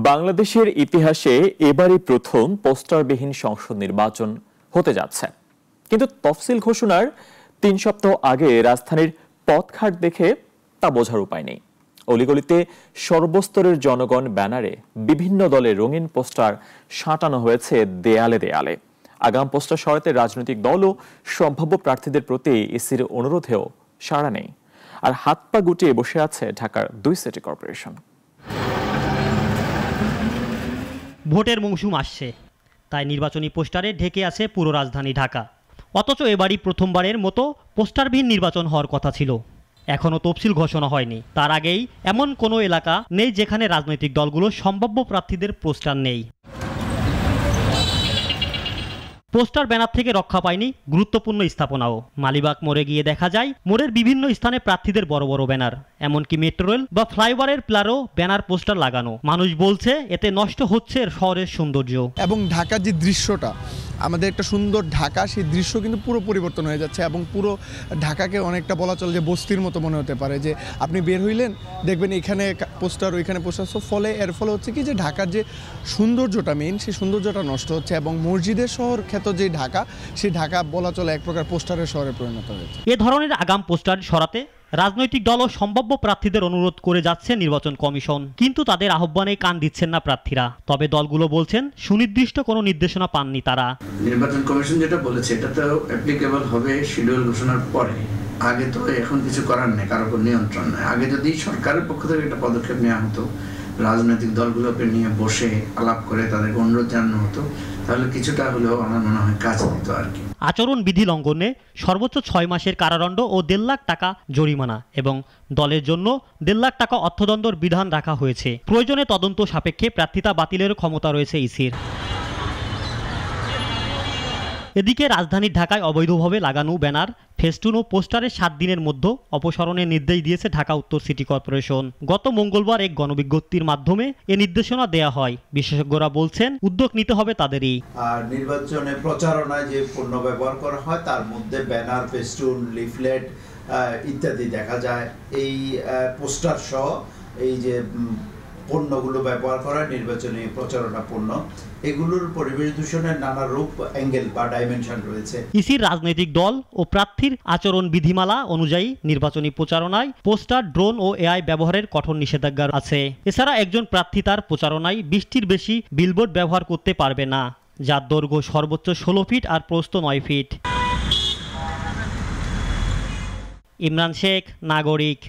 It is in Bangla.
বাংলাদেশের ইতিহাসে এবারই প্রথম পোস্টারবিহীন সংসদ নির্বাচন হতে যাচ্ছে, কিন্তু তফসিল ঘোষণার ৩ সপ্তাহ আগে রাজধানীর পথঘাট দেখে তা বোঝার উপায় নেই। অলিগলিতে সর্বস্তরের জনগণ ব্যানারে বিভিন্ন দলের রঙিন পোস্টার সাঁটানো হয়েছে দেয়ালে দেয়ালে। আগাম পোস্টার সরাতে রাজনৈতিক দল ও সম্ভাব্য প্রার্থীদের প্রতি ইসির অনুরোধেও সাড়া নেই। আর হাত পা গুটিয়ে বসে আছে ঢাকার ২ সিটি কর্পোরেশন। ভোটের মৌসুম আসছে, তাই নির্বাচনী পোস্টারে ঢেকে আছে পুরো রাজধানী ঢাকা। অথচ এবারই প্রথমবারের মতো পোস্টারবিহীন নির্বাচন হওয়ার কথা ছিল। এখনও তফসিল ঘোষণা হয়নি। তার আগেই এমন কোনো এলাকা নেই যেখানে রাজনৈতিক দলগুলো সম্ভাব্য প্রার্থীদের পোস্টার নেই। পোস্টার ব্যানার থেকে রক্ষা পায়নি গুরুত্বপূর্ণ স্থাপনাও। মালিবাগ মোড়ে গিয়ে দেখা যায় মোড়ের বিভিন্ন স্থানে প্রার্থীদের বড় বড় ব্যানার। এমনকি মেট্রো রেল বা ফ্লাইওভারের প্লারেও ব্যানার পোস্টার লাগানো। মানুষ বলছে এতে নষ্ট হচ্ছে শহরের সৌন্দর্য। এবং ঢাকার যে দৃশ্যটা, আমাদের একটা সুন্দর ঢাকা, সেই দৃশ্য কিন্তু পুরো পরিবর্তন হয়ে যাচ্ছে এবং পুরো ঢাকাকে অনেকটা বলা চলে যে বস্তির মতো মনে হতে পারে। যে আপনি বের হইলেন, দেখবেন এখানে পোস্টার, ওইখানে পোস্টার। এর ফলে হচ্ছে কি যে ঢাকার যে সৌন্দর্যটা মেইন, সেই সৌন্দর্যটা নষ্ট হচ্ছে এবং মসজিদের শহর খ্যাত যে ঢাকা, সেই ঢাকা বলা চলে এক প্রকার পোস্টারের শহরে পরিণত হয়েছে। এ ধরনের আগাম পোস্টার সরাতে রাজনৈতিক দল ও সম্ভাব্য প্রার্থীদের অনুরোধ করে যাচ্ছে নির্বাচন কমিশন, কিন্তু তাদের আহ্বানে কান দিচ্ছেন না প্রার্থীরা। তবে দলগুলো বলছেন সুনির্দিষ্ট কোনো নির্দেশনা পাননি তারা। নির্বাচন কমিশন যেটা বলেছে এটা তো অ্যাপ্লিকেবল হবে শিডিউল ঘোষণার পরে। আগে তো এখন কিছু করার নেই, কারোর উপর নিয়ন্ত্রণ নেই। আগে যদি সরকারের পক্ষ থেকে একটা পদক্ষেপ নেওয়া হতো, রাজনৈতিক দলগুলোকে নিয়ে বসে আলাপ করে তাদেরকে অনুরোধ জানানো হতো, তাহলে কিছুটা হলেও আমার মনে হয় কাজ দিত আর কি। আচরণ বিধি লঙ্ঘনে সর্বোচ্চ ৬ মাসের কারাদণ্ড ও ১.৫ লাখ টাকা জরিমানা এবং দলের জন্য ১.৫ লাখ টাকা অর্থদণ্ডের বিধান রাখা হয়েছে। প্রয়োজনে তদন্ত সাপেক্ষে প্রার্থিতা বাতিলের ক্ষমতা রয়েছে ইসির। এদিকে রাজধানীর ঢাকায় অবৈধভাবে লাগানো ব্যানার, ফেস্টুন ও পোস্টারের ৭ দিনের মধ্যে অপসারণের নির্দেশ দিয়েছে ঢাকা উত্তর সিটি কর্পোরেশন। গত মঙ্গলবার এক গণবিজ্ঞপ্তির মাধ্যমে এ নির্দেশনা দেয়া হয়। বিশেষজ্ঞরা বলছেন উদ্যোগ নিতে হবে তাদেরই। আর নির্বাচনে প্রচারণায় যে পণ্য ব্যবহার করা হয় তার মধ্যে ব্যানার, ফেস্টুন, লিফলেট ইত্যাদি দেখা যায়। এই পোস্টার সহ এই যে পণ্যগুলো ব্যবহার করা নির্বাচনী প্রচারণা পণ্য, এগুলোর পরিবেশ দূষণের নানা রূপ, অ্যাঙ্গেল বা ডাইমেনশন রয়েছে। ইসির রাজনৈতিক দল ও প্রার্থীর আচরণ বিধিমালা অনুযায়ী নির্বাচনী প্রচারণায় পোস্টার, ড্রোন ও এআই ব্যবহারের কঠোর নিষেধাজ্ঞা আছে। এছাড়া একজন প্রার্থী তার প্রচারণায় ২০টির বেশি বিলবোর্ড ব্যবহার করতে পারবে না, যার দৈর্ঘ্য সর্বোচ্চ ১৬ ফিট আর প্রস্থ ৯ ফিট। ইমরান শেখ, নাগরিক।